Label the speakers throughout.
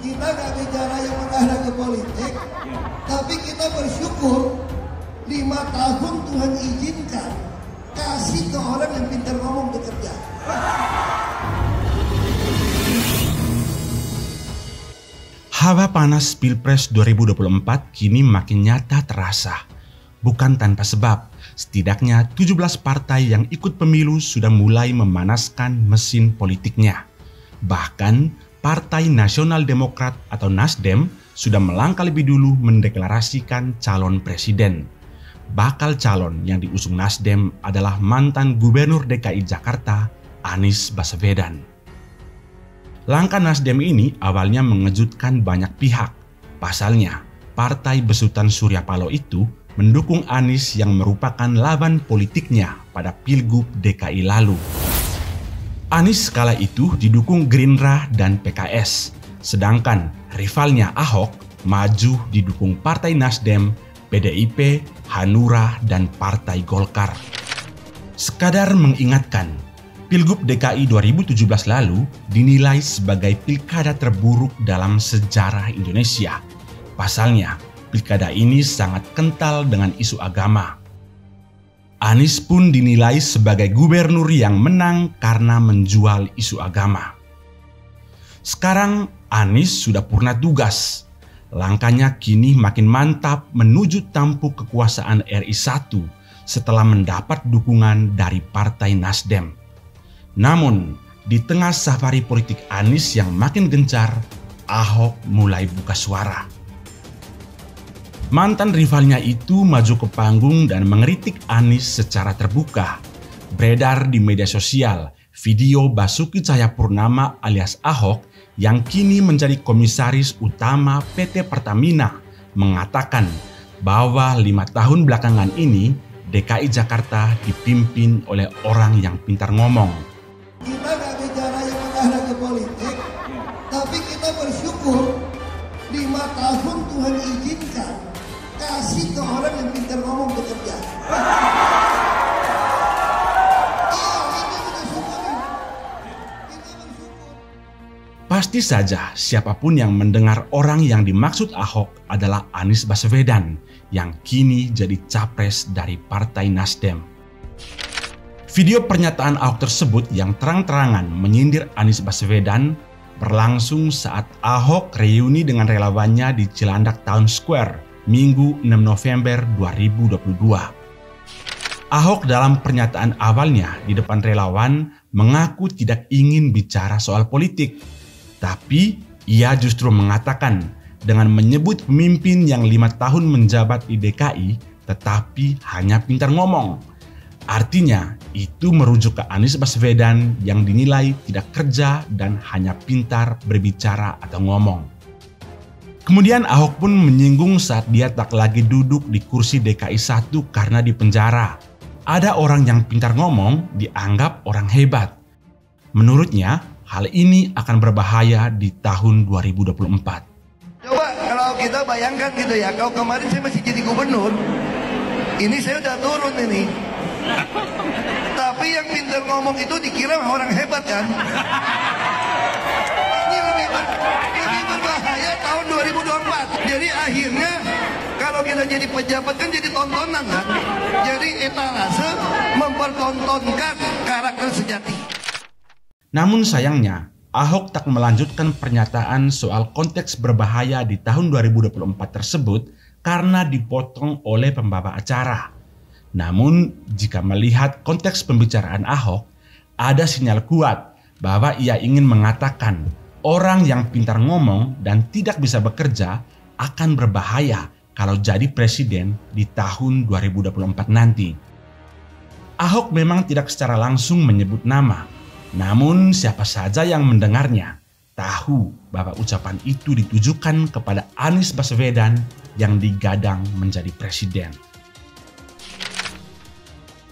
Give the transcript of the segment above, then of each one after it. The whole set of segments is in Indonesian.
Speaker 1: Kita nggak bicara yang mengarah ke politik, tapi kita bersyukur 5 tahun Tuhan izinkan kasih ke orang yang pintar ngomong bekerja.
Speaker 2: Hawa panas Pilpres 2024 kini makin nyata terasa. Bukan tanpa sebab, setidaknya 17 partai yang ikut pemilu sudah mulai memanaskan mesin politiknya. Bahkan, Partai Nasional Demokrat atau Nasdem sudah melangkah lebih dulu mendeklarasikan calon presiden. Bakal calon yang diusung Nasdem adalah mantan Gubernur DKI Jakarta, Anies Baswedan. Langkah Nasdem ini awalnya mengejutkan banyak pihak. Pasalnya, Partai Besutan Surya Paloh itu mendukung Anies yang merupakan lawan politiknya pada Pilgub DKI lalu. Anies kala itu didukung Gerindra dan PKS, sedangkan rivalnya Ahok maju didukung Partai Nasdem, PDIP, Hanura, dan Partai Golkar. Sekadar mengingatkan, Pilgub DKI 2017 lalu dinilai sebagai pilkada terburuk dalam sejarah Indonesia. Pasalnya, pilkada ini sangat kental dengan isu agama. Anies pun dinilai sebagai gubernur yang menang karena menjual isu agama. Sekarang Anies sudah purna tugas. Langkahnya kini makin mantap menuju tampuk kekuasaan RI 1 setelah mendapat dukungan dari Partai Nasdem. Namun, di tengah safari politik Anies yang makin gencar, Ahok mulai buka suara. Mantan rivalnya itu maju ke panggung dan mengkritik Anies secara terbuka. Beredar di media sosial video Basuki Cahayapurnama alias Ahok yang kini menjadi komisaris utama PT Pertamina mengatakan bahwa 5 tahun belakangan ini DKI Jakarta dipimpin oleh orang yang pintar ngomong.
Speaker 1: Kita nggak bicara yang mengarah ke politik, tapi kita bersyukur 5 tahun Tuhan izinkan kasih ke orang yang pintar ngomong bekerja.
Speaker 2: Pasti saja siapapun yang mendengar orang yang dimaksud Ahok adalah Anies Baswedan yang kini jadi capres dari Partai Nasdem. Video pernyataan Ahok tersebut yang terang-terangan menyindir Anies Baswedan berlangsung saat Ahok reuni dengan relawannya di Cilandak Town Square, Minggu 6 November 2022. Ahok dalam pernyataan awalnya di depan relawan mengaku tidak ingin bicara soal politik. Tapi ia justru mengatakan dengan menyebut pemimpin yang 5 tahun menjabat di DKI tetapi hanya pintar ngomong. Artinya itu merujuk ke Anies Baswedan yang dinilai tidak kerja dan hanya pintar berbicara atau ngomong. Kemudian Ahok pun menyinggung saat dia tak lagi duduk di kursi DKI 1 karena dipenjara. Ada orang yang pintar ngomong dianggap orang hebat. Menurutnya, hal ini akan berbahaya di tahun 2024.
Speaker 1: Coba kalau kita bayangkan gitu ya, kalau kemarin saya masih jadi gubernur, ini saya udah turun ini. Tapi yang pintar ngomong itu dikira orang hebat kan? Ini lebih berbahaya tahun 2024. Jadi akhirnya kalau kita jadi pejabat kan jadi tontonan kan? Jadi etalase mempertontonkan karakter sejati.
Speaker 2: Namun sayangnya, Ahok tak melanjutkan pernyataan soal konteks berbahaya di tahun 2024 tersebut karena dipotong oleh pembawa acara. Namun, jika melihat konteks pembicaraan Ahok, ada sinyal kuat bahwa ia ingin mengatakan orang yang pintar ngomong dan tidak bisa bekerja akan berbahaya kalau jadi presiden di tahun 2024 nanti. Ahok memang tidak secara langsung menyebut nama, namun siapa saja yang mendengarnya tahu bahwa ucapan itu ditujukan kepada Anies Baswedan yang digadang menjadi presiden.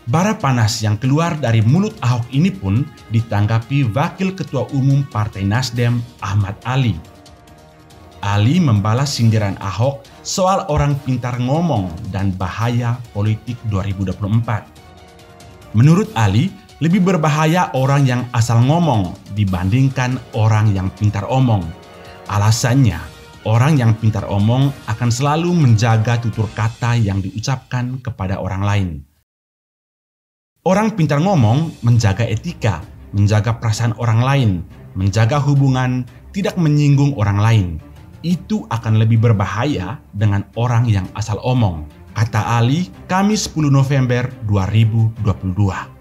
Speaker 2: Bara panas yang keluar dari mulut Ahok ini pun ditanggapi Wakil Ketua Umum Partai Nasdem Ahmad Ali. Ali membalas sindiran Ahok soal orang pintar ngomong dan bahaya politik 2024. Menurut Ali, lebih berbahaya orang yang asal ngomong dibandingkan orang yang pintar omong. Alasannya, orang yang pintar omong akan selalu menjaga tutur kata yang diucapkan kepada orang lain. Orang pintar ngomong menjaga etika, menjaga perasaan orang lain, menjaga hubungan, tidak menyinggung orang lain. Itu akan lebih berbahaya dengan orang yang asal omong, kata Ali, Kamis 10 November 2022.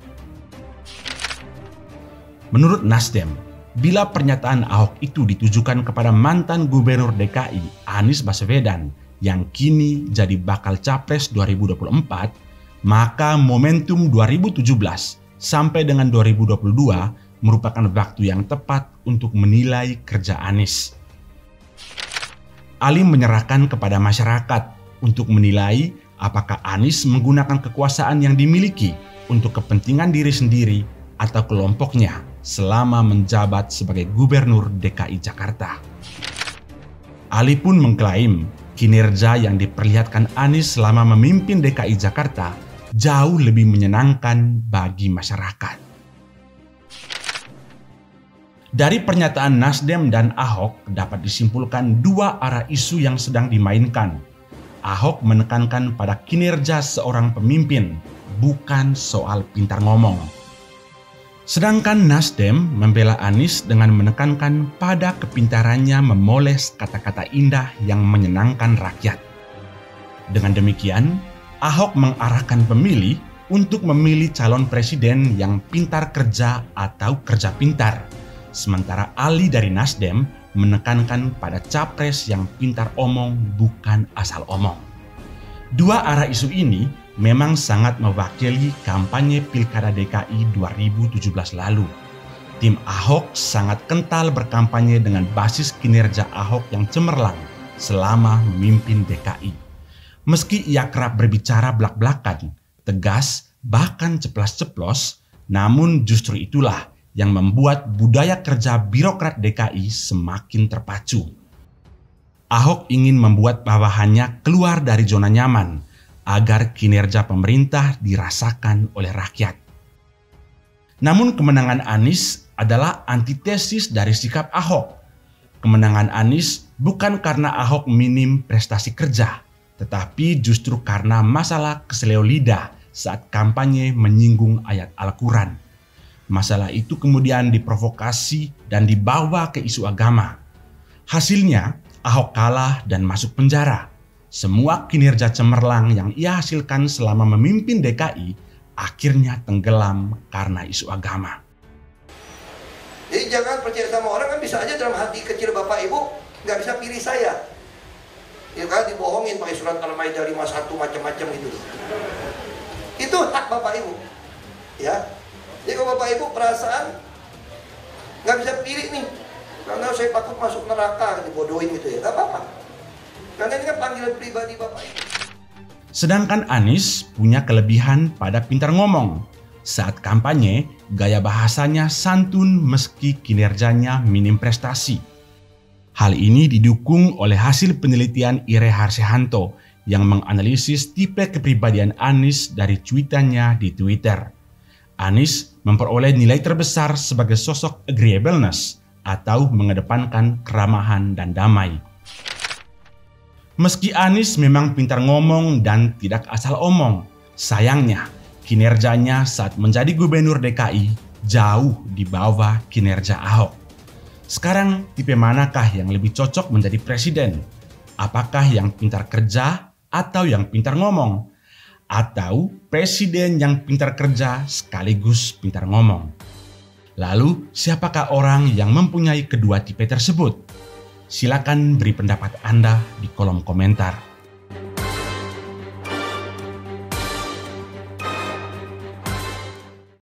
Speaker 2: Menurut Nasdem, bila pernyataan Ahok itu ditujukan kepada mantan Gubernur DKI Anies Baswedan yang kini jadi bakal Capres 2024, maka momentum 2017 sampai dengan 2022 merupakan waktu yang tepat untuk menilai kerja Anies. Ali menyerahkan kepada masyarakat untuk menilai apakah Anies menggunakan kekuasaan yang dimiliki untuk kepentingan diri sendiri atau kelompoknya selama menjabat sebagai Gubernur DKI Jakarta. Ali pun mengklaim kinerja yang diperlihatkan Anies selama memimpin DKI Jakarta jauh lebih menyenangkan bagi masyarakat. Dari pernyataan Nasdem dan Ahok dapat disimpulkan dua arah isu yang sedang dimainkan. Ahok menekankan pada kinerja seorang pemimpin, bukan soal pintar ngomong. Sedangkan Nasdem membela Anies dengan menekankan pada kepintarannya memoles kata-kata indah yang menyenangkan rakyat. Dengan demikian, Ahok mengarahkan pemilih untuk memilih calon presiden yang pintar kerja atau kerja pintar. Sementara Ali dari Nasdem menekankan pada capres yang pintar omong bukan asal omong. Dua arah isu ini memang sangat mewakili kampanye Pilkada DKI 2017 lalu. Tim Ahok sangat kental berkampanye dengan basis kinerja Ahok yang cemerlang selama memimpin DKI. Meski ia kerap berbicara belak-belakan, tegas, bahkan ceplas-ceplos, namun justru itulah yang membuat budaya kerja birokrat DKI semakin terpacu. Ahok ingin membuat bawahannya keluar dari zona nyaman agar kinerja pemerintah dirasakan oleh rakyat. Namun kemenangan Anies adalah antitesis dari sikap Ahok. Kemenangan Anies bukan karena Ahok minim prestasi kerja, tetapi justru karena masalah keseleo lidah saat kampanye menyinggung ayat Al-Quran. Masalah itu kemudian diprovokasi dan dibawa ke isu agama. Hasilnya, Ahok kalah dan masuk penjara. Semua kinerja cemerlang yang ia hasilkan selama memimpin DKI akhirnya tenggelam karena isu agama.
Speaker 1: Jadi jangan percaya sama orang, kan bisa aja dalam hati kecil Bapak Ibu nggak bisa pilih saya. Ya kan, dibohongin pakai surat Al-Maidah 51 macam-macam gitu. Itu hak Bapak Ibu. Ya. Jadi kalau Bapak Ibu perasaan nggak bisa pilih nih, karena saya takut masuk neraka, dibodohin gitu ya, nggak apa-apa. Karena ini kan panggilan pribadi Bapak Ibu.
Speaker 2: Sedangkan Anies punya kelebihan pada pintar ngomong. Saat kampanye, gaya bahasanya santun meski kinerjanya minim prestasi. Hal ini didukung oleh hasil penelitian Ire Harsehanto yang menganalisis tipe kepribadian Anies dari cuitannya di Twitter. Anies memperoleh nilai terbesar sebagai sosok agreeableness atau mengedepankan keramahan dan damai. Meski Anies memang pintar ngomong dan tidak asal omong, sayangnya kinerjanya saat menjadi gubernur DKI jauh di bawah kinerja Ahok. Sekarang tipe manakah yang lebih cocok menjadi presiden? Apakah yang pintar kerja atau yang pintar ngomong? Atau presiden yang pintar kerja sekaligus pintar ngomong? Lalu siapakah orang yang mempunyai kedua tipe tersebut? Silakan beri pendapat Anda di kolom komentar.